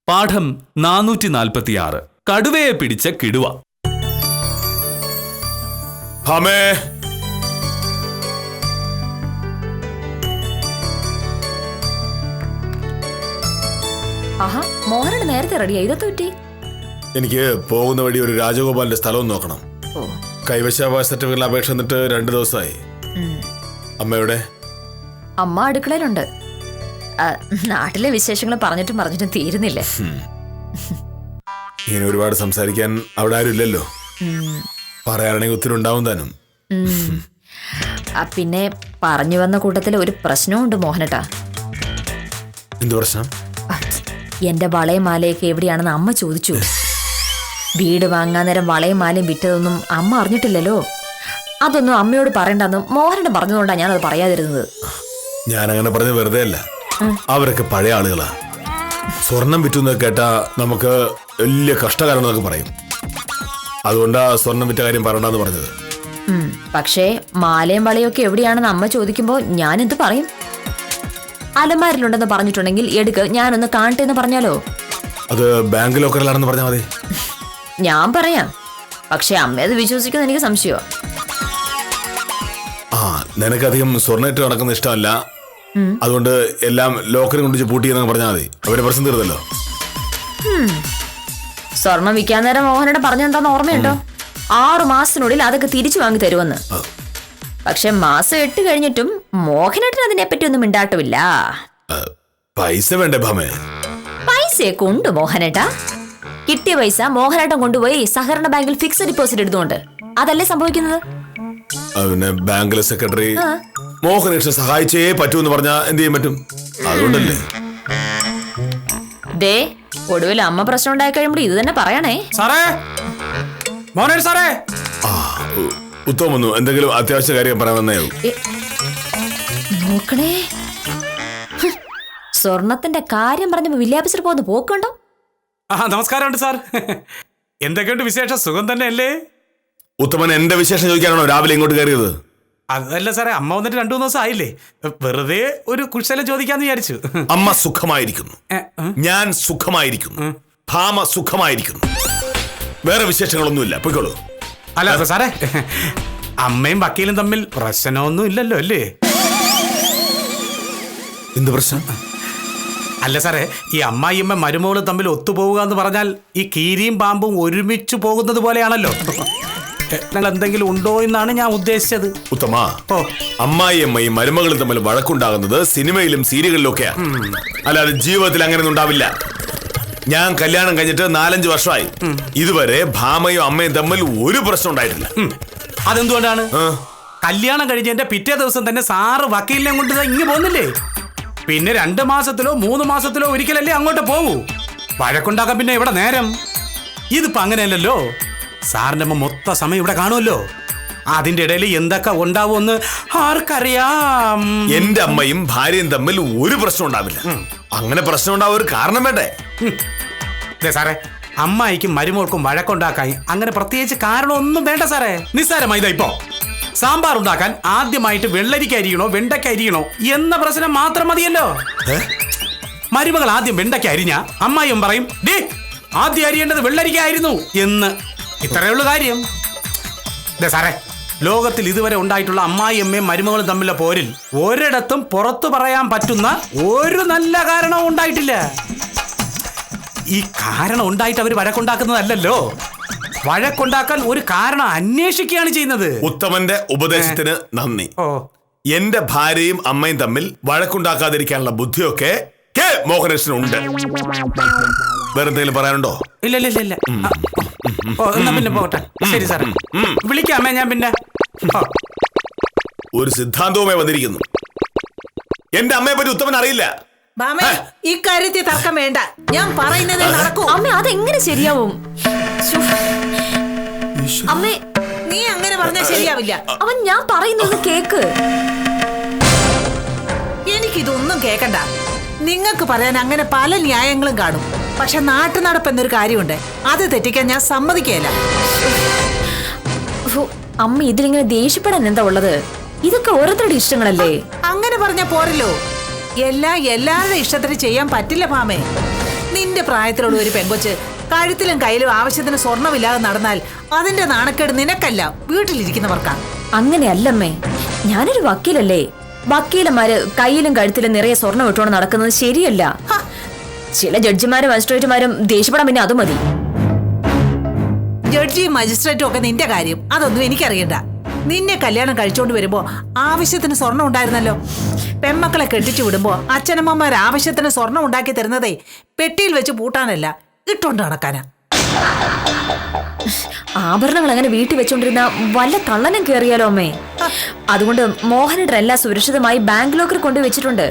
പാഠം 446 കടുവയെ പിടിച്ച കിടുവ. ഹമേ ആഹാ, മോഹനോട് നേരത്തെ റെഡിയായി. ഇതൊക്കെ പറ്റി? എനിക്ക് പോകുന്ന വഴി ഒരു രാജഗോപാലിന്റെ സ്ഥലവും നോക്കണം. കൈവശാവകാശ സർട്ടിഫിക്കറ്റിൽ അപേക്ഷ എന്നിട്ട് 2 ദിവസമായി. അമ്മയുടെ അമ്മ അടുക്കളയിലുണ്ട്. നാട്ടിലെ വിശേഷങ്ങൾ പറഞ്ഞിട്ടും തീരുന്നില്ലേ. ഇങ്ങനെ ഒരുപാട് സംസാരിക്കാൻ അവിടെ ആരും ഇല്ലല്ലോ. പറയാനാണെങ്കിൽ ഒത്തിരി ഉണ്ടാവും താനും. പിന്നെ പറഞ്ഞു വന്ന കൂട്ടത്തിൽ ഒരു പ്രശ്നമുണ്ട് മോഹനട്ടാ. എന്ത് പ്രശ്നം? എന്റെ വളയും മാലയൊക്കെ എവിടെയാണെന്ന് അമ്മ ചോദിച്ചു. വീട് വാങ്ങാൻ നേരം വളയും മാലയും വിറ്റതൊന്നും അമ്മ അറിഞ്ഞിട്ടില്ലല്ലോ. അതൊന്നും അമ്മയോട് പറയണ്ടെന്ന് മോഹനൻ പറഞ്ഞതുകൊണ്ടാണ് ഞാനത് പറയാതിരുന്നത്. ഞാനങ്ങനെ പറഞ്ഞത് വെറുതെ അല്ല. അവരൊക്കെ പഴയ ആളുകളാ. സ്വർണം വിറ്റുന്നൊക്കെ കേട്ടാ നമുക്ക് വലിയ കഷ്ടകാലം പറയും. അതുകൊണ്ടാ സ്വർണം വിറ്റ കാര്യം പറയണ്ടെന്ന് പറഞ്ഞത്. പക്ഷേ മാലയും വളയൊക്കെ എവിടെയാണെന്ന് അമ്മ ചോദിക്കുമ്പോ ഞാൻ എന്ത് പറയും? അലമാരിലുണ്ടെന്ന് പറഞ്ഞിട്ടുണ്ടെങ്കിൽ എടുക്ക്, ഞാനൊന്ന് കാണട്ടെ എന്ന് പറഞ്ഞാലോ? അത് ബാങ്ക് ലോക്കറിലാണെന്ന് പറഞ്ഞാൽ മതി. ഞാൻ പറയാം, പക്ഷെ അമ്മ അത് വിശ്വസിക്കുന്ന എനിക്ക് സംശയമാ. നിനക്കധികം സ്വർണ്ണയിട്ട് നടക്കുന്ന ഇഷ്ടമല്ല. അതുകൊണ്ട് എല്ലാം ലോക്കറി കൊണ്ടുവച്ച് പൂട്ടിയെന്ന് പറഞ്ഞാൽ മതി. അവരെ പ്രശ്നം തീർന്നല്ലോ. സ്വർണം വിൽക്കാൻ നേരം മോഹനോട് പറഞ്ഞെന്താന്ന് ഓർമ്മയുണ്ടോ? 6 മാസത്തിനുള്ളിൽ അതൊക്കെ തിരിച്ചു വാങ്ങി തരുമെന്ന്. പക്ഷെ മാസം 8 കഴിഞ്ഞിട്ടും മോഹനേട്ടൻ അതിനെപ്പറ്റി ഒന്നും മിണ്ടാട്ടുമില്ല. പൈസ വേണ്ടേ ഭാമേ? പൈസയൊക്കെ ഉണ്ട് മോഹനേട്ടാ. കിട്ടിയ പൈസ മോഹനേട്ടൻ കൊണ്ടുപോയി സഹകരണ ബാങ്കിൽ ഫിക്സഡ് ഡിപ്പോസിറ്റ് എടുത്തുകൊണ്ട് അതല്ലേ സംഭവിക്കുന്നത്. പിന്നെ ബാങ്കിലെ സെക്രട്ടറി മോഹനേട്ടനെ സഹായിച്ചേ പറ്റൂന്ന് പറഞ്ഞാ എന്ത് ചെയ്യാൻ പറ്റും? അതുകൊണ്ടല്ലേ ദേ ഒടുവിൽ അമ്മ പ്രശ്നം ഉണ്ടായി കഴിയുമ്പോൾ ഇത് തന്നെ പറയണേ. സാറേ, മോഹനേട്ടൻ സാറേ. ഉത്തമം വന്നു. എന്തെങ്കിലും അത്യാവശ്യ കാര്യം പറയാമെന്നേ. നോക്കണേ, സ്വർണത്തിന്റെ കാര്യം പറഞ്ഞപ്പോ വില്യാപിച്ചിട്ട് പോകുന്ന പോക്കുണ്ടോ? നമസ്കാരമുണ്ട് സാർ. എന്തൊക്കെയുണ്ട് വിശേഷം? സുഖം തന്നെ അല്ലേ? ഉത്തമൻ എന്റെ വിശേഷം ചോദിക്കാനാണോ രാവിലെ ഇങ്ങോട്ട് കയറിയത്? അതല്ല സാറേ, അമ്മ വന്നിട്ട് 2-3 ദിവസം ആയില്ലേ. വെറുതെ ഒരു കുശലം ചോദിക്കാന്ന് വിചാരിച്ചു. അമ്മ സുഖമായിരിക്കുന്നു, ഞാൻ സുഖമായിരിക്കുന്നു, ഭാമ സുഖമായിരിക്കുന്നു. വേറെ വിശേഷങ്ങളൊന്നുമില്ല. പോയിക്കോളൂ. അല്ല സാറേ, അമ്മയും വക്കീലും തമ്മിൽ പ്രശ്നമൊന്നും ഇല്ലല്ലോ അല്ലേ? എന്ത് പ്രശ്നം? അല്ല സാറേ, ഈ അമ്മായിയമ്മ മരുമോളും തമ്മിൽ ഒത്തുപോവുക എന്ന് പറഞ്ഞാൽ ഈ കീരിയും പാമ്പും ഒരുമിച്ച് പോകുന്നത് പോലെയാണല്ലോ. നിങ്ങൾ എന്തെങ്കിലും ഉണ്ടോ എന്നാണ് ഞാൻ ഉദ്ദേശിച്ചത്. ഉത്തമ, അമ്മായിയമ്മയും മരുമകളും തമ്മിൽ വഴക്കുണ്ടാകുന്നത് സിനിമയിലും സീരിയലിലും ഒക്കെയാ. അല്ലാതെ ജീവിതത്തിൽ അങ്ങനെയൊന്നും ഉണ്ടാവില്ല. ഞാൻ കല്യാണം കഴിഞ്ഞിട്ട് 4-5 വർഷമായി. ഇതുവരെ ഭാമയും അമ്മയും തമ്മിൽ ഒരു പ്രശ്നം ഉണ്ടായിട്ടില്ല. അതെന്തുകൊണ്ടാണ്? കല്യാണം കഴിഞ്ഞതിന്റെ പിറ്റേ ദിവസം തന്നെ സാറ് വക്കീലിനെ കൊണ്ട് ഇങ്ങ് പോകുന്നില്ലേ? പിന്നെ 2 മാസത്തിലോ 3 മാസത്തിലോ ഒരിക്കലല്ലേ അങ്ങോട്ട് പോകൂ. വഴക്കുണ്ടാക്കാൻ പിന്നെ ഇവിടെ നേരം. ഇതിപ്പോ അങ്ങനെയല്ലല്ലോ. സാറിന്റെ അമ്മ മൊത്ത സമയം ഇവിടെ കാണുമല്ലോ. അതിന്റെ ഇടയിൽ എന്തൊക്കെ ഉണ്ടാവുമെന്ന് ആർക്കറിയാം. എന്റെ അമ്മയും ഭാര്യയും തമ്മിൽ ഒരു പ്രശ്നം ഉണ്ടാവില്ല. അങ്ങനെ പ്രശ്നം ഉണ്ടാവാൻ ഒരു കാരണം വേണ്ടേ? സാറേ, അമ്മായിക്കും മരുമോൾക്കും വഴക്കുണ്ടാക്കാൻ അങ്ങനെ പ്രത്യേകിച്ച് കാരണമൊന്നും വേണ്ട സാറേ. നിസ്സാരമായി ഇപ്പോ സാമ്പാർ ഉണ്ടാക്കാൻ ആദ്യമായിട്ട് വെള്ളരിക്ക അരിയണോ വെണ്ടയ്ക്ക അരിയണോ എന്ന പ്രശ്നം മാത്രം മതിയല്ലോ. മരുമകൾ ആദ്യം വെണ്ടയ്ക്ക അരിഞ്ഞ അമ്മായിയും പറയും, ഡേ ആദ്യം അരിയേണ്ടത് വെള്ളരിക്ക ആയിരുന്നു എന്ന്. ഇത്രയുള്ള കാര്യം. സാറേ, ലോകത്തിൽ ഇതുവരെ ഉണ്ടായിട്ടുള്ള അമ്മായിയമ്മയും മരുമകളും തമ്മിലുള്ള പോരിൽ ഒരിടത്തും പുറത്തു പറയാൻ പറ്റുന്ന ഒരു നല്ല കാരണവും ഉണ്ടായിട്ടില്ല. ഈ കാരണം ഉണ്ടായിട്ട് അവർ വഴക്കുണ്ടാക്കുന്നതല്ലോ. വഴക്കുണ്ടാക്കാൻ ഒരു കാരണം അന്വേഷിക്കുകയാണ് ചെയ്യുന്നത്. ഉത്തമന്റെ ഉപദേശത്തിന് നന്ദി. എന്റെ ഭാര്യയും അമ്മയും തമ്മിൽ വഴക്കുണ്ടാക്കാതിരിക്കാനുള്ള ബുദ്ധിയൊക്കെ മോഹനേട്ടനുണ്ട്. വേറെ എന്തെങ്കിലും പറയാനുണ്ടോ? ഇല്ല. എന്നാ പിന്നെ പോട്ടെ. ശരി സാറേ, വിളിക്കാമേ ഞാൻ പിന്നെ. ഒരു സിദ്ധാന്തവുമായി വന്നിരിക്കുന്നു. എന്റെ അമ്മയെ പറ്റി ഉത്തമൻ അറിയില്ല. ഇക്കാര്യത്തിൽ തർക്കം വേണ്ട. ഞാൻ പറയുന്നത് നടക്കൂ. അമ്മ അതെങ്ങനെ ശരിയാവും? അമ്മേ, നീ അങ്ങനെ പറഞ്ഞാൽ ശരിയാവില്ല. അവൻ ഞാൻ പറയുന്നത് കേക്ക്. എനിക്കിതൊന്നും കേക്കണ്ട. നിങ്ങൾക്ക് പറയാൻ അങ്ങനെ പല ന്യായങ്ങളും കാണും. പക്ഷെ നാട്ടു നടപ്പെന്നൊരു കാര്യമുണ്ട്. അത് തെറ്റിക്കാൻ ഞാൻ സമ്മതിക്കുകയില്ല. അമ്മ ഇതിലിങ്ങനെ ദേഷ്യപ്പെടാൻ എന്താ ഉള്ളത്? ഇതൊക്കെ ഓരോരുത്തരുടെ ഇഷ്ടങ്ങളല്ലേ. അങ്ങനെ പറഞ്ഞ പോരല്ലോ. എല്ലാവരുടെ ഇഷ്ടത്തിന് ചെയ്യാൻ പറ്റില്ല ഭാമേ. നിന്റെ പ്രായത്തിലുള്ള ഒരു പെങ്കൊച്ച് കഴുത്തിലും കയ്യിലും ആവശ്യത്തിന് സ്വർണ്ണമില്ലാതെ നടന്നാൽ അതിന്റെ നാണക്കേട് നിനക്കല്ല, വീട്ടിലിരിക്കുന്നവർക്കാണ്. അങ്ങനെയല്ലമ്മേ, ഞാനൊരു വക്കീലല്ലേ. വക്കീലന്മാര് കയ്യിലും കഴുത്തിലും നിറയെ സ്വർണ്ണം ഇട്ടുകൊണ്ട് നടക്കുന്നത് ശരിയല്ല. ചില ജഡ്ജിമാരും മജിസ്ട്രേറ്റുമാരും ദേഷ്യപ്പെടാൻ പിന്നെ അത് മതി. ജഡ്ജിയും മജിസ്ട്രേറ്റും ഒക്കെ നിന്റെ കാര്യം അതൊന്നും എനിക്കറിയണ്ട. നിന്നെ കല്യാണം കഴിച്ചോണ്ട് വരുമ്പോ ആവശ്യത്തിന് സ്വർണം ഉണ്ടായിരുന്നല്ലോ. പെൺമക്കളെ കെട്ടിച്ചു വിടുമ്പോ അച്ഛനമ്മമാർ ആവശ്യത്തിന് സ്വർണം ഉണ്ടാക്കി തരുന്നതേ പെട്ടിയിൽ വെച്ച് പൂട്ടാനല്ല, ഇട്ടോണ്ട് നടക്കാനാ. ആഭരണങ്ങൾ അങ്ങനെ വീട്ടിൽ വെച്ചോണ്ടിരുന്ന വല്ല കള്ളനും കേറിയാലോ അമ്മേ. അതുകൊണ്ട് മോഹനേട്ടൻ എല്ലാം സുരക്ഷിതമായി ബാങ്ക് ലോക്കർ കൊണ്ടുവച്ചിട്ടുണ്ട്.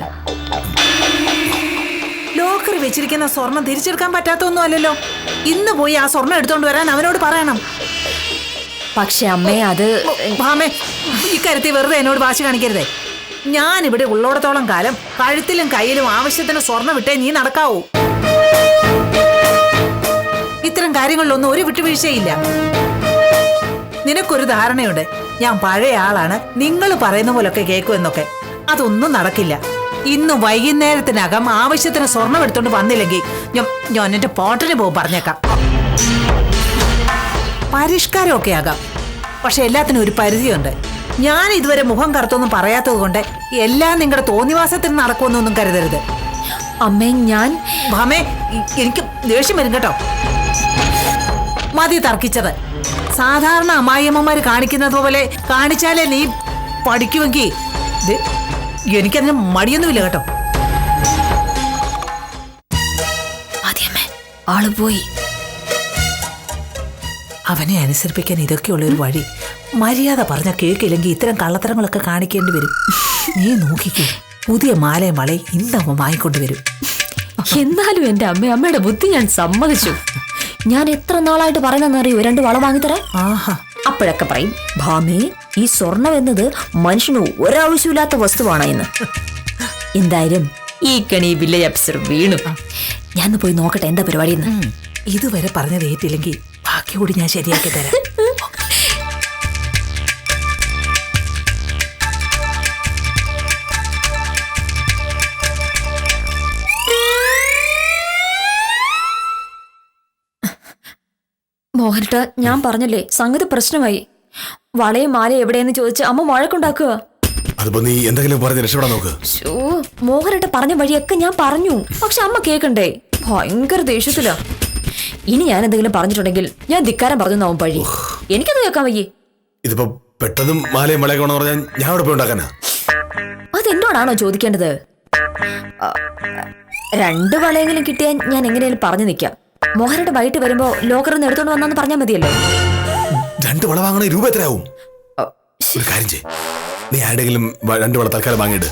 ലോക്കർ വെച്ചിരിക്കുന്ന സ്വർണം തിരിച്ചെടുക്കാൻ പറ്റാത്തൊന്നും അല്ലല്ലോ. ഇന്ന് പോയി ആ സ്വർണം എടുത്തോണ്ട് വരാൻ അവനോട് പറയണം. പക്ഷെ അമ്മേ, അത് ഭാമേ, ഇക്കാര്യത്തിൽ വെറുതെ എന്നോട് വാശി കാണിക്കരുതേ. ഞാൻ ഇവിടെ ഉള്ളോടത്തോളം കാലം കഴുത്തിലും കയ്യിലും ആവശ്യത്തിന് സ്വർണം വിട്ടേ നീ നടക്കാവൂ. ഇത്തരം കാര്യങ്ങളിലൊന്നും ഒരു വിട്ടുവീഴ്ചയില്ല. നിനക്കൊരു ധാരണയുണ്ട്, ഞാൻ പഴയ ആളാണ്, നിങ്ങൾ പറയുന്ന പോലൊക്കെ കേൾക്കുമെന്നൊക്കെ. അതൊന്നും നടക്കില്ല. ഇന്ന് വൈകുന്നേരത്തിനകം ആവശ്യത്തിന് സ്വർണം എടുത്തോണ്ട് വന്നില്ലെങ്കിൽ ഞാൻ എന്റെ പോട്ടന് പോകും, പറഞ്ഞേക്കാം. പരിഷ്കാരമൊക്കെ ആകാം, പക്ഷെ എല്ലാത്തിനും ഒരു പരിധിയുണ്ട്. ഞാൻ ഇതുവരെ മുഖം കറുത്തൊന്നും പറയാത്തത് കൊണ്ട് എല്ലാം നിങ്ങളുടെ തോന്നിവാസത്തിന് നടക്കുമെന്നൊന്നും കരുതരുത്. അമ്മേ, ഞാൻ ഭാമേ, എനിക്ക് ദേഷ്യം വരും കേട്ടോ. മതി തർക്കിച്ചത്. സാധാരണ അമ്മായിയമ്മമാര് കാണിക്കുന്നത് പോലെ കാണിച്ചാലേ നീ പഠിക്കുമെങ്കിൽ എനിക്കതിന് മടിയൊന്നുമില്ല കേട്ടോ. മതിയമ്മേ, ആള് പോയി. അവനെ അനുസരിപ്പിക്കാൻ ഇതൊക്കെയുള്ളൊരു വഴി. മര്യാദ പറഞ്ഞ കേൾക്കില്ലെങ്കിൽ ഇത്തരം കള്ളത്തരങ്ങളൊക്കെ കാണിക്കേണ്ടി വരും. നീ നോക്കിക്കേ, പുതിയ മാലയും വളയും ഇന്നമ്മ വാങ്ങിക്കൊണ്ടുവരും. എന്നാലും എന്റെ അമ്മയുടെ ബുദ്ധി ഞാൻ സമ്മതിച്ചു. ഞാൻ എത്ര നാളായിട്ട് പറയുന്നറിയോ, 2 വള വാങ്ങിത്തരാം. ആഹാ, അപ്പോഴൊക്കെ പറയും, ഭാമേ, ഈ സ്വർണം എന്നത് മനുഷ്യന് ഒരാവശ്യമില്ലാത്ത വസ്തുവാണ് എന്ന്. എന്തായാലും ഈ കണി വില്ലേജ് ഓഫീസർ വീണു. ഞാൻ പോയി നോക്കട്ടെ എന്താ പരിപാടിയെന്ന്. ഇതുവരെ പറഞ്ഞത് ഏറ്റില്ലെങ്കിൽ ബാക്കി കൂടി ഞാൻ ശരിയാക്കി തരാം. മോഹനേട്ട, ഞാൻ പറഞ്ഞല്ലേ, സംഗതി പ്രശ്നമായി. വളയും മാലയും എവിടെയെന്ന് ചോദിച്ച് അമ്മ വഴക്കുണ്ടാക്കുക. അതിപ്പോ നീ എന്തെങ്കിലും പറഞ്ഞ് രക്ഷപ്പെടാൻ നോക്ക്. മോഹനേട്ട പറഞ്ഞ വഴിയൊക്കെ ഞാൻ പറഞ്ഞു, പക്ഷെ അമ്മ കേക്കണ്ടേ. ഭയങ്കര ദേഷ്യത്തിലാ. ഇനി ഞാൻ എന്തെങ്കിലും പറഞ്ഞിട്ടുണ്ടെങ്കിൽ ഞാൻ ധിക്കാരം പറഞ്ഞാവും പഴി. എനിക്കത് കേൾക്കാൻ വയ്യേ. ഇതിപ്പോ പെട്ടെന്ന് മാലയും വളയൊക്കെ വേണമെന്ന് പറഞ്ഞാൽ ഞാൻ ഇവിടെ പോയി ഉണ്ടാക്കാനാ? അതെന്നോടാണോ ചോദിക്കേണ്ടത്? 2 വളയെങ്കിലും കിട്ടിയാൽ ഞാൻ എങ്ങനെയാലും പറഞ്ഞു നിൽക്കാം. മോഹനേട്ട വൈകിട്ട് വരുമ്പോ ലോക്കറിൽ നിന്ന് എടുത്തോണ്ട് വന്നാന്ന് പറഞ്ഞാൽ മതിയല്ലോ. 2 വള വാങ്ങണ രൂപ എത്രയാവും? ഒരു കാര്യം ചെയ്യ്, നീ ആരുടെങ്കിലും 2 വള തൽക്കാലം വാങ്ങിയിട്ട്.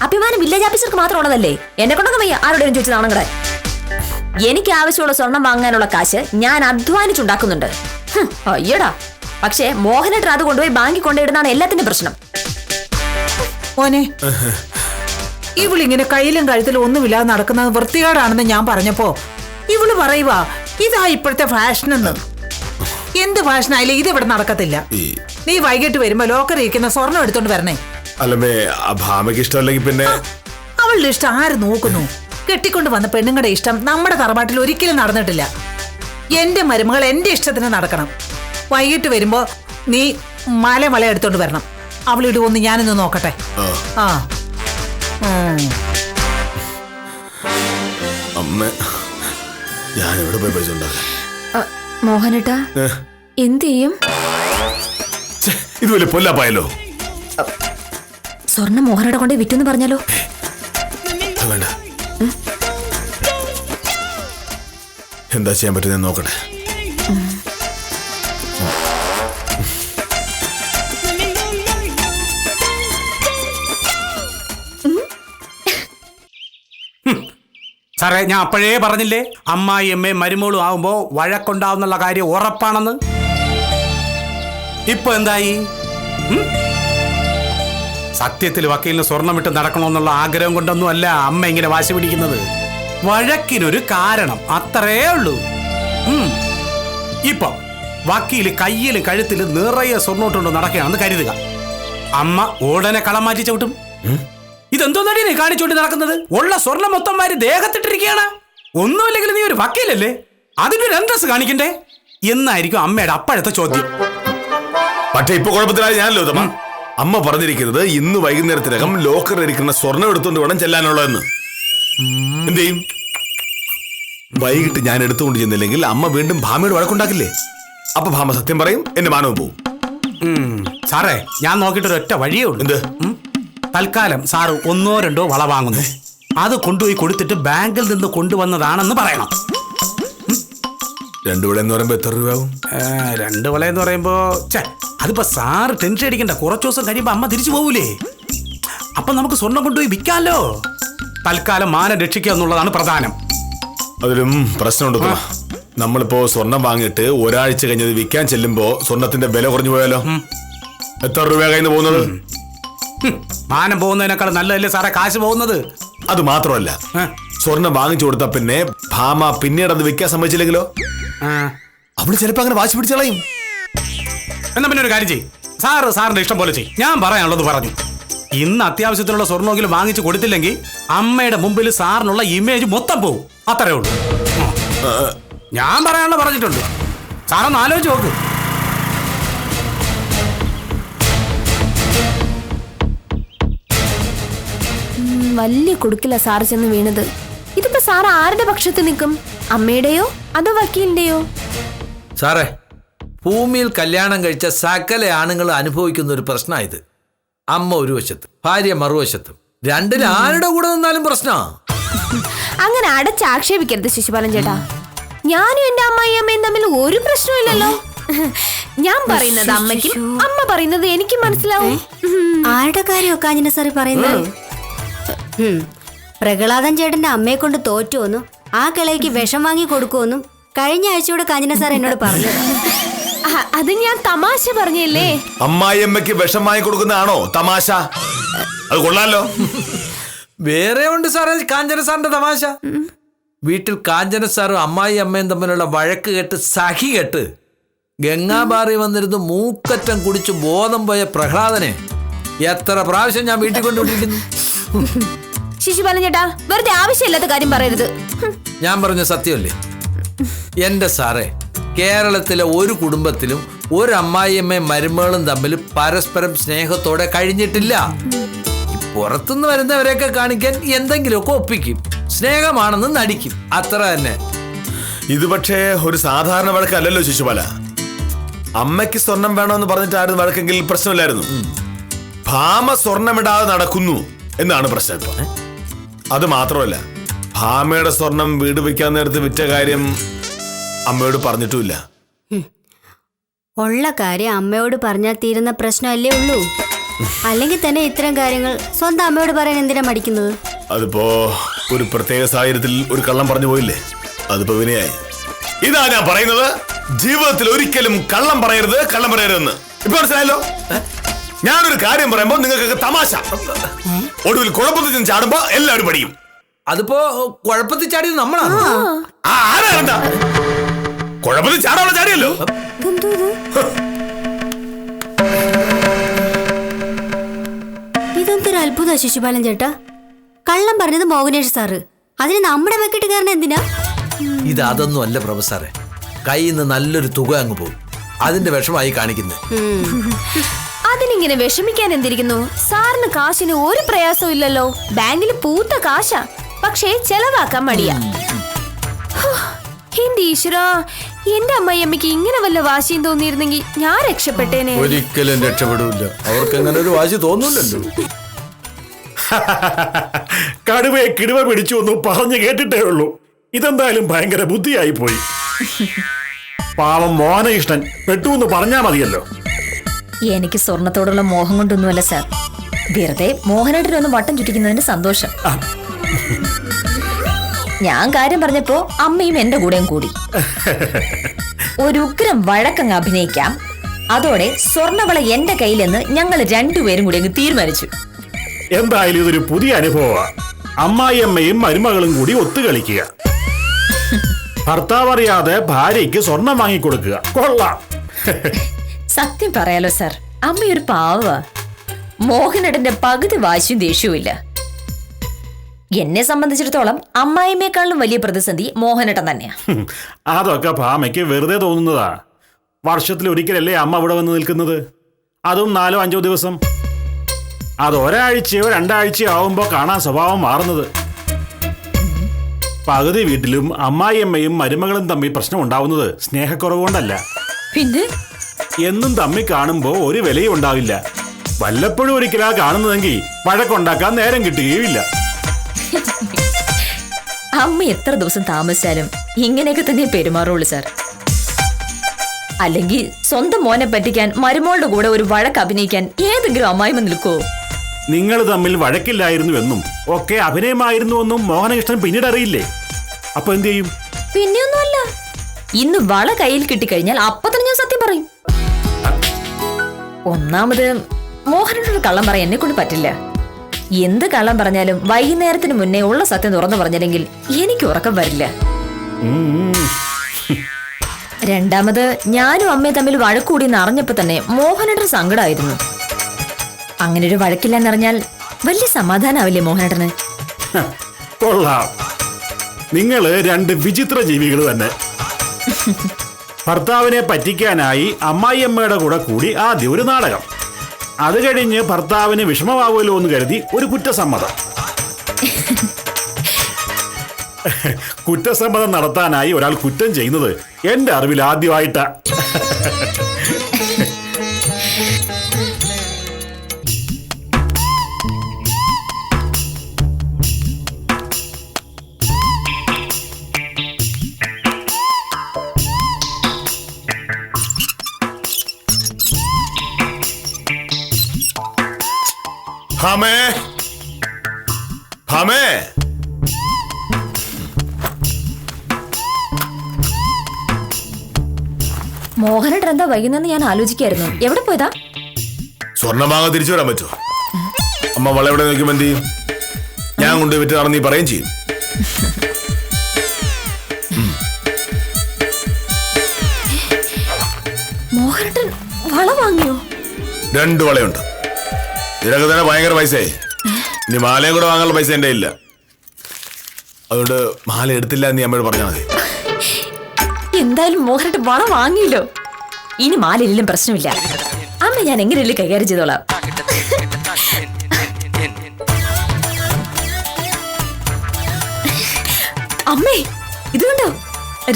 അഭിമാനം വില്ലേജ് ഓഫീസർക്ക് മാത്രം ഉള്ളതല്ലേ, എന്നെ കൊണ്ടൊക്കെ വയ്യ ആരോടെയും ചോദിച്ചു നാണങ്ങളെ. എനിക്ക് ആവശ്യമുള്ള സ്വർണം വാങ്ങാനുള്ള കാശ് ഞാൻ അധ്വാനിച്ചുണ്ടാക്കുന്നുണ്ട്. അയ്യടാ, പക്ഷേ മോഹനേട്ടൻ അത് കൊണ്ടുപോയി ബാങ്കിൽ കൊണ്ടിടുന്നതാണ് എല്ലാത്തിന്റെ പ്രശ്നം. മോനെ, ഇവളിങ്ങനെ കയ്യിലും കഴുത്തിലും ഒന്നുമില്ലാതെ നടക്കുന്നത് വൃത്തികേടാണെന്ന് ഞാൻ പറഞ്ഞപ്പോ ഇവള് പറയുക ഇതാ ഇപ്പോഴത്തെ ഫാഷൻ എന്ന്. എന്ത് ഫാഷനായാലും ഇത് ഇവിടെ നടക്കത്തില്ല. നീ വൈകിട്ട് വരുമ്പോ ലോക്കറി ഇരിക്കുന്ന സ്വർണം എടുത്തോണ്ട് വരണേ. അല്ലമ്മേ, ഭാമയ്ക്ക് ഇഷ്ടമല്ലെങ്കിൽ പിന്നെ അവളുടെ ഇഷ്ടം ആര് നോക്കുന്നു? കെട്ടിക്കൊണ്ട് വന്ന പെണ്ണുങ്ങളുടെ ഇഷ്ടം നമ്മുടെ തറവാട്ടിൽ ഒരിക്കലും നടന്നിട്ടില്ല. എന്റെ മരുമകൾ എന്റെ ഇഷ്ടത്തിന് നടക്കണം. വൈകിട്ട് വരുമ്പോ നീ മല എടുത്തോണ്ട് വരണം. അവളിടുവൊന്ന് ഞാനൊന്ന് നോക്കട്ടെ. ആ, അമ്മ, ഞാൻ എവിടെ പോയി പൈസ ഉണ്ടാക്കാം? മോഹനേട്ട എന്ത് ചെയ്യും? ഇത് വലിയ പൊല്ലാപ്പായല്ലോ. സ്വർണം മോഹനേട്ട കൊണ്ട് വിറ്റെന്ന് പറഞ്ഞാലോ? വേണ്ട, എന്താ ചെയ്യാൻ പറ്റുന്ന നോക്കട്ടെ. സാറേ, ഞാൻ അപ്പോഴേ പറഞ്ഞില്ലേ, അമ്മായി അമ്മയും മരുമോളും ആവുമ്പോ വഴക്കുണ്ടാവുന്നുള്ള കാര്യം ഉറപ്പാണെന്ന്. ഇപ്പൊ എന്തായി? സത്യത്തിൽ വക്കീലിന് സ്വർണ്ണമിട്ട് നടക്കണമെന്നുള്ള ആഗ്രഹം കൊണ്ടൊന്നും അല്ല അമ്മ ഇങ്ങനെ വാശി പിടിക്കുന്നത്. വഴക്കിനൊരു കാരണം, അത്രേ ഉള്ളൂ. ഇപ്പൊ വക്കീല് കയ്യിലും കഴുത്തിലും നിറയെ സ്വർണ്ണോട്ടുകൊണ്ട് നടക്കുകയാണെന്ന് കരുതുക. അമ്മ ഉടനെ കളം മാറ്റി ചവിട്ടും. ഇതെന്തോന്നടി നീ കാണിച്ചോണ്ട് നടക്കുന്നത്? ഉള്ള സ്വർണം മൊത്തം മാരി ദേഹത്തിട്ടിരിക്കുകയാണ്. ഒന്നുമില്ലെങ്കിൽ നീ ഒരു വക്കീലല്ലേ, അതിനൊരു അന്തസ് കാണിക്കണ്ടേ എന്നായിരിക്കും അമ്മയുടെ അപ്പോഴത്തെ ചോദ്യം. പക്ഷെ ഇപ്പൊ കുഴപ്പത്തിലായി ഞാനല്ലോ തമ്മ. അമ്മ പറഞ്ഞിരിക്കുന്നത് ഇന്ന് വൈകുന്നേരത്തിനകം ലോക്കറിൽ ഇരിക്കുന്ന സ്വർണം എടുത്തുകൊണ്ട് വേണം ചെല്ലാനുള്ളതെന്ന്. എന്ത് ചെയ്യും? വൈകിട്ട് ഞാൻ എടുത്തുകൊണ്ട് ചെന്നില്ലെങ്കിൽ അമ്മ വീണ്ടും ഭാമയോട് വഴക്കുണ്ടാക്കില്ലേ? അപ്പൊ ഭാമ സത്യം പറയും, എന്റെ മാനവും പോവും. സാറേ, ഞാൻ നോക്കിയിട്ട് ഒരൊറ്റ വഴിയേ ഉള്ളൂ. എന്ത്? തൽക്കാലം സാറ് 1-2 വള വാങ്ങുന്നു, അത് കൊണ്ടുപോയി കൊടുത്തിട്ട് ബാങ്കിൽ നിന്ന് കൊണ്ടുവന്നതാണെന്ന് പറയണം. 2 വള എന്ന് പറയുമ്പോ എത്ര രൂപയാവും? 2 വള എന്ന് പറയുമ്പോ അതിപ്പോ സാറ് ടെൻഷൻ അടിക്കണ്ട. കുറച്ചു ദിവസം കഴിയുമ്പോ അമ്മ തിരിച്ചു പോകൂലേ, അപ്പൊ നമുക്ക് സ്വർണം കൊണ്ടുപോയി വിൽക്കാലോ. തൽക്കാലം മാനം രക്ഷിക്കുക എന്നുള്ളതാണ് പ്രധാനം. അതിലും പ്രശ്നമുണ്ട് തമ്മ. നമ്മളിപ്പോ സ്വർണം വാങ്ങിയിട്ട് ഒരാഴ്ച കഴിഞ്ഞത് വിൽക്കാൻ ചെല്ലുമ്പോ സ്വർണത്തിന്റെ വില കുറഞ്ഞു പോയാലോ? എത്ര രൂപ കയ്യിൽ നിന്ന് പോകുന്നത്? മാനം പോകുന്നതിനേക്കാൾ നല്ലതല്ലേ സാറേ കാശ് പോകുന്നത്? അത് മാത്രമല്ല, സ്വർണം വാങ്ങിച്ചു കൊടുത്ത പിന്നെ ഭാമ പിന്നീട് അത് വിൽക്കാൻ സമ്മതിച്ചില്ലെങ്കിലോ? അവള് ചിലപ്പോ അങ്ങനെ വാശി പിടിച്ച് കളയും. എന്നാ പിന്നെ ഒരു കാര്യം ചെയ്യും, സാറിന്റെ ഇഷ്ടം പോലെ ചെയ്യും. ഞാൻ പറയാനുള്ളത് പറഞ്ഞു. ഇന്ന് അത്യാവശ്യത്തിനുള്ള സ്വർണ്ണമെങ്കിലും വാങ്ങിച്ചു കൊടുത്തില്ലെങ്കിൽ അമ്മയുടെ മുമ്പിൽ സാറിനുള്ള ഇമേജ് മൊത്തം പോകും. അത്രേ ഉള്ളൂ. ഞാൻ പറയാനുള്ള പറഞ്ഞിട്ടുണ്ട്. സാറൊന്ന് ആലോചിച്ച് നോക്ക്. വലിയ കുടുക്കില്ല സാറ് ചെന്ന് വീണത്. ഇതിപ്പോ സാർ ആരുടെ പക്ഷത്ത് നിൽക്കും? അമ്മയുടെയോ അതോ വക്കീലിന്റെയോ? സാറേ, ഭൂമിയിൽ കല്യാണം കഴിച്ച സകല ആണുങ്ങൾ അനുഭവിക്കുന്ന ഒരു പ്രശ്നമായത്. അമ്മ ഒരു വശത്ത്, ഭാര്യ മറുവശത്തും. രണ്ടിലും ആരുടെ കൂടെ നിന്നാലും പ്രശ്നമാ. അങ്ങനെ അടച്ചാക്ഷേപിക്കരുത് ശിശുപാലൻ ചേട്ടാ. ഞാനും എന്റെ അമ്മയും തമ്മിൽ ഒരു പ്രശ്നമില്ലല്ലോ. ഞാൻ പറയുന്നത് അമ്മയ്ക്കും അമ്മ പറയുന്നത് എനിക്കും മനസ്സിലാവും. ആരുടെ കാര്യമോ കാഞ്ഞിന സാറി പറയുന്നത്? പ്രഹ്ലാദൻ ചേട്ടന്റെ അമ്മയെ കൊണ്ട് തോറ്റുവെന്നും ആ കിളയ്ക്ക് വിഷം വാങ്ങി കൊടുക്കുമെന്നും കഴിഞ്ഞ ആഴ്ചയോടെ കാഞ്ഞിന സാർ എന്നോട് പറഞ്ഞു. അത് ഞാൻ തമാശ പറഞ്ഞല്ലേ. അമ്മായിയമ്മയ്ക്ക് വിഷം വാങ്ങി കൊടുക്കുന്നതാണോ തമാശ? അത് കൊള്ളാലോ. വേറെ ഉണ്ട് സാറേ കാഞ്ചന സാറിന്റെ തമാശ. വീട്ടിൽ കാഞ്ചന സാറും അമ്മായി അമ്മയും തമ്മിലുള്ള വഴക്ക് കേട്ട് സഖി കേട്ട് ഗംഗാബാറി വന്നിരുന്ന് മൂക്കറ്റം കുടിച്ച് ബോധം പോയ പ്രഹ്ലാദനെ എത്ര പ്രാവശ്യം ഞാൻ വീട്ടിൽ കൊണ്ടുവിട്ടിരിക്കുന്നു. ശിശുപാലൻ ചേട്ടാ, വെറുതെ ആവശ്യമില്ലാത്ത കാര്യം പറയരുത്. ഞാൻ പറഞ്ഞ സത്യമല്ലേ? എന്റെ സാറേ, കേരളത്തിലെ ഒരു കുടുംബത്തിലും ഒരു അമ്മായിയമ്മയും മരുമകളും തമ്മിൽ പരസ്പരം സ്നേഹത്തോടെ കഴിഞ്ഞിട്ടില്ല. പുറത്തുനിന്ന് വരുന്നവരെയൊക്കെ കാണിക്കാൻ എന്തെങ്കിലുമൊക്കെ ഒപ്പിക്കും, സ്നേഹമാണെന്ന് നടിക്കും, അത്ര തന്നെ. ഇത് പക്ഷേ ഒരു സാധാരണ വഴക്കല്ലല്ലോ ശിശുപാല. അമ്മയ്ക്ക് സ്വർണം വേണമെന്ന് പറഞ്ഞിട്ടായിരുന്നു വഴക്കെങ്കിൽ പ്രശ്നമില്ലായിരുന്നു. ഭാമ സ്വർണമിടാതെ നടക്കുന്നു എന്നാണ് പ്രശ്നം ഇപ്പൊ. അത് മാത്രമല്ല, ഭാമയുടെ സ്വർണം വീട് വയ്ക്കാൻ നേരത്ത് വിറ്റ കാര്യം അമ്മയോട് പറഞ്ഞിട്ടുമില്ല. ഉള്ള കാര്യം അമ്മയോട് പറഞ്ഞാൽ തീരുന്ന പ്രശ്നമല്ലേ ഉള്ളൂ. അല്ലെങ്കിൽ തന്നെ ഇത്തരം കാര്യങ്ങൾ സ്വന്തം അമ്മയോട് പറയാൻ എന്തിനാ മടിക്കുന്നത്? അതിപ്പോ ഒരു പ്രത്യേക സാഹചര്യത്തിൽ ഒരു കള്ളം പറഞ്ഞു പോയില്ലേ, അതിപ്പോ വിനയായി. ഇതാ ഞാൻ പറയുന്നത്, ജീവിതത്തിൽ ഒരിക്കലും കള്ളം പറയരുതെന്ന്. ഇപ്പൊ മനസ്സിലായല്ലോ? ഞാനൊരു കാര്യം പറയുമ്പോ നിങ്ങൾക്ക് തമാശ, ഒടുവിൽ കുഴപ്പത്തിൽ ചെന്ന് ചാടുമ്പോ എല്ലാവരും പഠിക്കും. അതിപ്പോ കുഴപ്പത്തിൽ ചാടിയത് നമ്മളാണ്. കുഴപ്പത്തിൽ ചാടാനുള്ള ചാടിയല്ലോ. ഇതെന്തൊരു അത്ഭുത ശിശുപാലൻ ചേട്ടാ. കള്ളം പറഞ്ഞത് മോഹനേഷ് സാറ്, അതിന് നമ്മുടെ വെക്കിട്ട് കാരണം എന്തിനാ? ഇത് അതൊന്നും അല്ല പ്രൊഫസറെ, കയ്യിൽ നിന്ന് നല്ലൊരു തുക അങ്ങ് പോകും, അതിന്റെ വിഷമായി കാണിക്കുന്നത്. അതിനിങ്ങനെ വിഷമിക്കാൻ എന്തിരിക്കുന്നു? സാറിന് കാശിന് ഒരു പ്രയാസവും ഇല്ലല്ലോ. ബാങ്കിൽ പൂത്ത കാശാ, പക്ഷേ ചെലവാക്കാൻ മടിയാ. എന്റെ ഈശ്വരാ, എന്റെ അമ്മയമ്മയ്ക്ക് ഇങ്ങനെ വല്ല വാശിയും തോന്നിയിരുന്നെങ്കിൽ ഞാൻ രക്ഷപ്പെട്ടേനെ. ഒരിക്കലും രക്ഷപ്പെടില്ല, അവർക്ക് അങ്ങനെ ഒരു വാശി തോന്നൂലല്ലോ. കടുവയെ കിടുവ പിടിച്ചു എന്ന് പറഞ്ഞു കേട്ടിട്ടേ ഉള്ളൂ. ഇതെന്തായാലും ഭയങ്കര ബുദ്ധിയായി പോയി. പാവം മോഹനകൃഷ്ണൻ പെട്ടു എന്ന് പറഞ്ഞാ മതിയല്ലോ. എനിക്ക് സ്വർണത്തോടുള്ള മോഹം കൊണ്ടൊന്നുമല്ല സാർ, വെറുതെ മോഹനേട്ടനൊന്ന് വട്ടം ചുറ്റിക്കുന്നതിന് സന്തോഷം. ഞാൻ കാര്യം പറഞ്ഞപ്പോ അമ്മയും എന്റെ കൂടെയും കൂടി ഒരു ഉഗ്രം വഴക്കങ്ങ് അഭിനയിക്കാം. അതോടെ സ്വർണവള എന്റെ കയ്യിലെന്ന് ഞങ്ങൾ രണ്ടുപേരും കൂടി അങ്ങ് തീരുമാനിച്ചു. എന്തായാലും ഇതൊരു പുതിയ അനുഭവമാണ്. അമ്മായിയമ്മയും മരുമകളും കൂടി ഒത്തുകളിക്കുക, ഭർത്താവ് അറിയാതെ ഭാര്യയ്ക്ക് സ്വർണം വാങ്ങിക്കൊടുക്കുക. കൊള്ളാം. സത്യം പറയാലോ സാർ, അമ്മയൊരു പാവ. മോഹനേട്ടന്റെ പകുതി വാശിയും ദേഷ്യവും ഇല്ല. എന്നെ സംബന്ധിച്ചിടത്തോളം അമ്മായിമ്മേക്കാളും വലിയ പ്രതിസന്ധി മോഹനേട്ടൻ തന്നെയാ. അതൊക്കെ ഭാമയ്ക്ക് വെറുതെ തോന്നുന്നതാ. വർഷത്തിൽ ഒരിക്കലല്ലേ അമ്മ ഇവിടെ വന്ന് നിൽക്കുന്നത്, അതും 4-5 ദിവസം. അത് ഒരാഴ്ചയോ 2 ആഴ്ചയോ ആവുമ്പോൾ കാണാൻ സ്വഭാവം മാറുന്നത്. പകുതി വീട്ടിലും അമ്മായിയമ്മയും മരുമകളും തമ്മിൽ പ്രശ്നം ഉണ്ടാവുന്നത് സ്നേഹക്കുറവ് കൊണ്ടല്ല. പിന്നെ എന്നും തമ്മിൽ കാണുമ്പോൾ ഒരു വിലയും ഉണ്ടാവില്ല. വല്ലപ്പോഴും ഒരിക്കലാ കാണുന്നതെങ്കിൽ വഴക്കുണ്ടാക്കാൻ നേരം കിട്ടുകയുമില്ല. അമ്മ എത്ര ദിവസം താമസിച്ചാലും ഇങ്ങനെയൊക്കെ തന്നെ പെരുമാറുള്ളൂ സാർ. അല്ലെങ്കിൽ സ്വന്തം മോനെ പറ്റിക്കാൻ മരുമോളുടെ കൂടെ ഒരു വഴക്ക് അഭിനയിക്കാൻ ഏതെങ്കിലും അമ്മായിമ്മ നിൽക്കുവോ? നിങ്ങൾ തമ്മിൽ വഴക്കില്ലായിരുന്നുവെന്നും ഒക്കെ അഭിനയമായിരുന്നുവെന്നും മോഹനകൃഷ്ണൻ പിന്നീട് അറിയില്ലേ? അപ്പൊ എന്ത് ചെയ്യും? പിന്നെയൊന്നുമല്ല, ഇന്ന് വള കയ്യിൽ കിട്ടിക്കഴിഞ്ഞാൽ അപ്പൊ തന്നെ ഞാൻ സത്യം പറയും. ഒന്നാമത് മോഹനോട് കള്ളം പറയാൻ എന്നെ കൊണ്ട് പറ്റില്ല. എന്ത് കള്ളം പറഞ്ഞാലും വൈകുന്നേരത്തിന് മുന്നേ ഉള്ള സത്യം തുറന്നു പറഞ്ഞില്ലെങ്കിൽ എനിക്ക് ഉറക്കം വരില്ല. രണ്ടാമത് ഞാനും അമ്മയും തമ്മിൽ വഴക്കൂടിയെന്ന് അറിഞ്ഞപ്പോ തന്നെ മോഹനേട്ടന് സങ്കടമായിരുന്നു. അങ്ങനെ ഒരു വഴക്കില്ലെന്നറിഞ്ഞാൽ വലിയ സമാധാനാവില്ലേ മോഹനേട്ടന്? കൊള്ളാം, നിങ്ങള് 2 വിചിത്ര ജീവികൾ തന്നെ. ഭർത്താവിനെ പറ്റിക്കാനായി അമ്മായിയമ്മയുടെ കൂടെ കൂടി ആദ്യം ഒരു നാടകം, അത് കഴിഞ്ഞ് ഭർത്താവിന് വിഷമമാവുമല്ലോ എന്ന് കരുതി ഒരു കുറ്റസമ്മതം. കുറ്റസമ്മതം നടത്താനായി ഒരാൾ കുറ്റം ചെയ്യുന്നത് എന്റെ അറിവിൽ ആദ്യമായിട്ടാ. ഭാമേ, ഭാമേ, മോഹനേട്ടൻ എന്താ വൈകുന്നെന്ന് ഞാൻ ആലോചിക്കായിരുന്നു. എവിടെ പോയതാ? സ്വർണ്ണമാകെ തിരിച്ചു വരാൻ പറ്റുമോ? അമ്മ വള എവിടെ നോക്കുമ്പോ എന്ത് ചെയ്യും? ഞാൻ കൊണ്ടുപോയി വിറ്റാണെന്ന് നീ പറയുകയും ചെയ്യും. മോഹനേട്ടൻ വള വാങ്ങിയോ? 2 വളയുണ്ട്. ഇതിനൊക്കെ തന്നെ ഭയങ്കര പൈസയായി. ഇനി മാലയും കൂടെ വാങ്ങാനുള്ള പൈസ എന്റെ ഇല്ല. അതുകൊണ്ട് മാല എടുത്തില്ല എന്ന് നീ അമ്മയോട് പറഞ്ഞാൽ മതി. എന്തായാലും മോഹനേട്ടൻ വള വാങ്ങിയല്ലോ, ഇനി മാലയിലും പ്രശ്നമില്ല. അമ്മ ഞാൻ എങ്ങനെയല്ലേ കൈകാര്യം ചെയ്തോളാം. അമ്മേ ഇത് കണ്ടോ,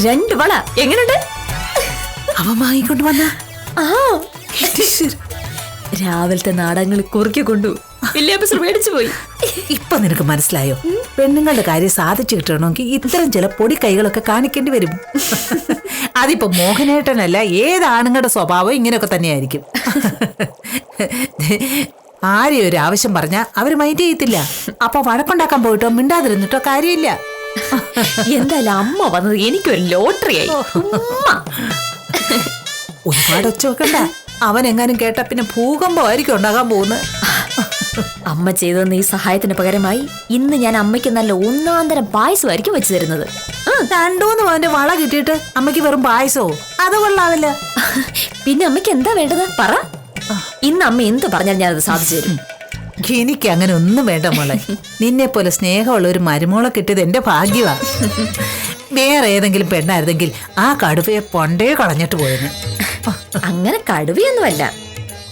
2 വള എങ്ങനെയുണ്ട്? അവൻ വാങ്ങിക്കൊണ്ട് വന്ന ആ രാവിലത്തെ നാടകങ്ങൾ കുറുക്കി കൊണ്ടു വില്യാപ്പസ് മേടിച്ചു പോയി. ഇപ്പൊ നിനക്ക് മനസ്സിലായോ? പെണ്ണുങ്ങളുടെ കാര്യം സാധിച്ചു കിട്ടണമെങ്കിൽ ഇത്തരം ചില പൊടി കൈകളൊക്കെ കാണിക്കേണ്ടി വരും. അതിപ്പോ മോഹനേട്ടനല്ല, ഏതാണുങ്ങളുടെ സ്വഭാവം ഇങ്ങനെയൊക്കെ തന്നെയായിരിക്കും. ആരെയും ഒരു ആവശ്യം പറഞ്ഞാൽ അവര് മൈൻഡ് ചെയ്യത്തില്ല. അപ്പൊ വഴക്കുണ്ടാക്കാൻ പോയിട്ടോ മിണ്ടാതിരുന്നിട്ടോ കാര്യമില്ല. എന്തായാലും അമ്മ വന്നത് എനിക്കൊരു ലോട്ടറി ആയി. ഒരുപാട് ഒച്ച വെക്കണ്ട, അവൻ എങ്ങാനും കേട്ടാ പിന്നെ ഭൂകമ്പമായിരിക്കും ഉണ്ടാകാൻ പോകുന്നത്. അമ്മ ചെയ്തെന്ന ഈ സഹായത്തിന് പകരമായി ഇന്ന് ഞാൻ അമ്മയ്ക്ക് നല്ല 1-ാം പായസമായിരിക്കും വെച്ചു തരുന്നത്. 2-3 പവന്റെ വള കിട്ടിയിട്ട് അമ്മയ്ക്ക് വെറും പായസോ? അത് കൊള്ളാവില്ല. പിന്നെ അമ്മയ്ക്ക് എന്താ വേണ്ടത് പറ. ഇന്ന് അമ്മ എന്ത് പറഞ്ഞാൽ ഞാനത് സാധിച്ചു തരും. എനിക്ക് അങ്ങനെ ഒന്നും വേണ്ട മോളെ. നിന്നെ പോലെ സ്നേഹമുള്ള ഒരു മരുമോളെ കിട്ടിയത് എന്റെ ഭാഗ്യമാ. വേറെ ഏതെങ്കിലും പെണ്ണായിരുന്നെങ്കിൽ ആ കടുവയെ പണ്ടേ കളഞ്ഞിട്ട് പോയെന്ന്. അങ്ങനെ കടുവയൊന്നുമല്ല,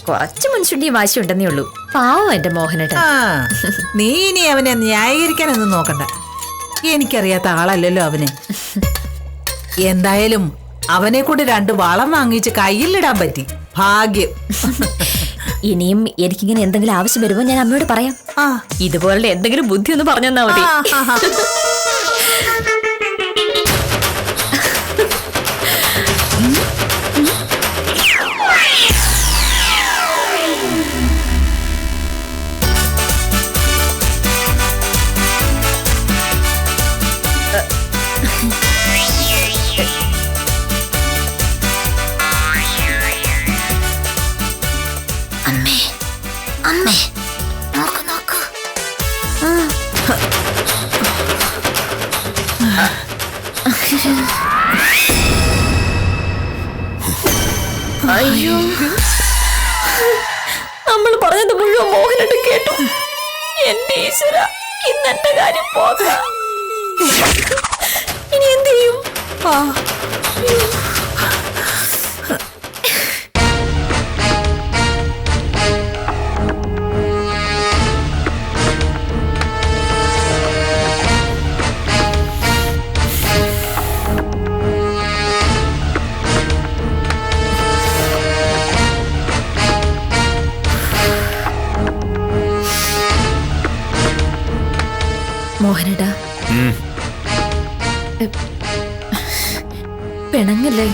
കുറച്ച് മനുഷ്യന്റെ വാശി ഉണ്ടെന്നേ ഉള്ളൂ. പാവം എന്റെ മോഹനേട്ടൻ. നീ ഇനി അവനെ ന്യായീകരിക്കാനൊന്നും നോക്കണ്ട. എനിക്കറിയാത്ത ആളല്ലല്ലോ അവന്. എന്തായാലും അവനെ കൂടി 2 വളം വാങ്ങിച്ച് കയ്യിലിടാൻ പറ്റി, ഭാഗ്യം. ഇനിയും എനിക്കിങ്ങനെ എന്തെങ്കിലും ആവശ്യം വരുമ്പോ ഞാൻ അമ്മയോട് പറയാം. ഇതുപോലുള്ള എന്തെങ്കിലും ബുദ്ധി ഒന്ന് പറഞ്ഞു തന്നാ മതി. അയ്യോ, നമ്മൾ പറഞ്ഞത് മുഴുവൻ മോഹനേട്ടൻ കേട്ടു. എന്റെ ഈശ്വര. ഇന്നെന്റെ കാര്യം പോക. ഇനി എന്ത് ചെയ്യും? മോഹനടാ, പിണങ്ങല്ലേ?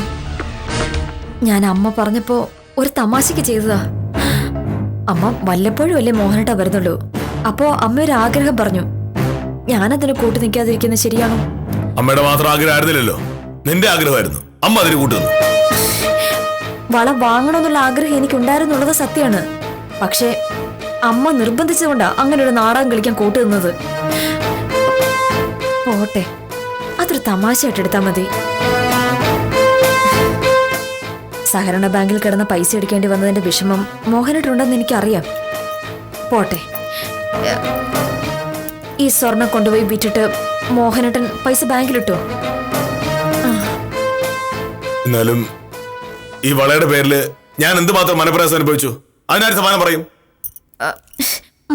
ഞാൻ അമ്മ പറഞ്ഞപ്പോ ഒരു തമാശക്ക് ചെയ്തതാ. അമ്മ വല്ലപ്പോഴും അല്ലേ മോഹനട്ടാ വരുന്നുള്ളൂ. അപ്പോ അമ്മ ഒരു ആഗ്രഹം പറഞ്ഞു. ഞാനതിന് കൂട്ടു നിൽക്കാതിരിക്കുന്നത് ശരിയാണോ? അമ്മയുടെ മാത്രം ആഗ്രഹമായിരുന്നില്ലല്ലോ, നിന്റെ ആഗ്രഹമായിരുന്നു. അമ്മ അതിന് കൂട്ടുന്നു. വള വാങ്ങണമെന്നുള്ള ആഗ്രഹം എനിക്കുണ്ടായിരുന്നുള്ളത് സത്യമാണ്. പക്ഷെ അമ്മ നിർബന്ധിച്ചുകൊണ്ടാ അങ്ങനെ ഒരു നാടകം കളിക്കാൻ കൂട്ടുനിന്നത്. പോട്ടെ, അതൊരു തമാശയായിട്ട് എടുത്താൽ മതി. സഹകരണ ബാങ്കിൽ കിടന്ന പൈസ എടുക്കേണ്ടി വന്നതിന്റെ വിഷമം മോഹനട്ടുണ്ടെന്ന് എനിക്കറിയാം. പോട്ടെ, ഈ സ്വർണം കൊണ്ടുപോയി വിറ്റിട്ട് മോഹനട്ടൻ പൈസ ബാങ്കിലിട്ടോ? എന്നാലും ഈ വളയുടെ പേരില് ഞാൻ എന്തുമാത്രം മനപ്രയാസം അനുഭവിച്ചു, അതിനാര് സമാനം പറയും?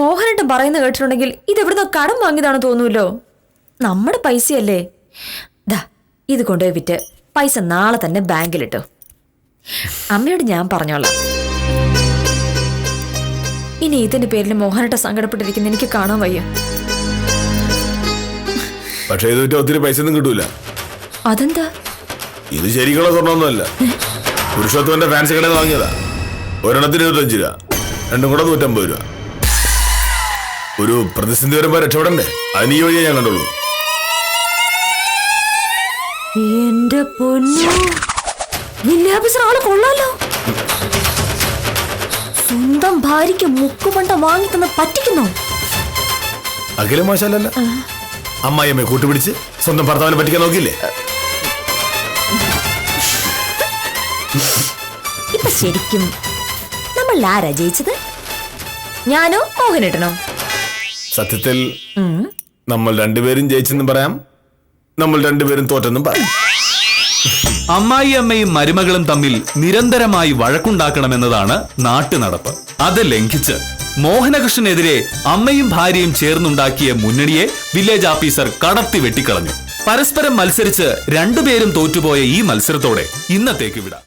മോഹനട്ടൻ പറയുന്ന കേട്ടിട്ടുണ്ടെങ്കിൽ ഇത് എവിടുന്നോ കടം വാങ്ങിയതാണെന്ന് തോന്നൂല്ലോ. നമ്മുടെ പൈസയല്ലേ. ദാ ഇത് കൊണ്ടുപോയി വിറ്റ് പൈസ നാളെ തന്നെ ബാങ്കിലിട്ടോ. അമ്മയോട് ഞാൻ പറഞ്ഞോളാം. ഇനി ഇതിന്റെ പേരിൽ മോഹനട്ട സങ്കടപ്പെട്ടിരിക്കുന്ന എനിക്ക് കാണാൻ വയ്യ. പക്ഷേ ഇത് വിറ്റ് ഒത്തിരി പൈസ ഒന്നും കിട്ടൂല. അതെന്താ? ഇത് ശരിക്കുള്ള സ്വർണ്ണമൊന്നുമല്ല, പുരുഷത്വന്റെ ഫാൻസി കടയിൽ വാങ്ങിയതാ. ഒരെണ്ണത്തിന് 25 രൂപ, രണ്ടും കൂടെ 150 രൂപ. ഒരു പ്രതിസന്ധി വരുമ്പോ രക്ഷപ്പെടണ്ടേ, അതിന് ഈ വഴിയേ ഞാൻ കണ്ടുള്ളൂ. എന്റെ പൊന്നു, വില്ലേജ് ആള് കൊള്ളാലോ. സ്വന്തം ഭാര്യയ്ക്ക് മുക്കുപണ്ട വാങ്ങി തന്ന് പറ്റിക്കുന്നോ? അഖില മോശമല്ല. അമ്മായിയമ്മയെ കൂട്ടുപിടിച്ച് സ്വന്തം ഭർത്താവിനെ പറ്റിക്കാൻ നോക്കിയില്ലേ? ഇപ്പൊ ശരിക്കും നമ്മൾ ആരാ ജയിച്ചത്? ഞാനോ മോഹനേട്ടനോ? സത്യത്തിൽ നമ്മൾ രണ്ടുപേരും ജയിച്ചെന്നും പറയാം, നമ്മൾ രണ്ടുപേരും തോറ്റെന്നും പറയാം. അമ്മായി അമ്മയും മരുമകളും തമ്മിൽ നിരന്തരമായി വഴക്കുണ്ടാക്കണമെന്നതാണ് നാട്ടുനടപ്പ്. അത് ലംഘിച്ച് മോഹനകൃഷ്ണനെതിരെ അമ്മയും ഭാര്യയും ചേർന്നുണ്ടാക്കിയ മുന്നണിയെ വില്ലേജ് ഓഫീസർ കടത്തി വെട്ടിക്കളഞ്ഞു. പരസ്പരം മത്സരിച്ച് രണ്ടുപേരും തോറ്റുപോയ ഈ മത്സരത്തോടെ ഇന്നത്തേക്ക് വിടാം.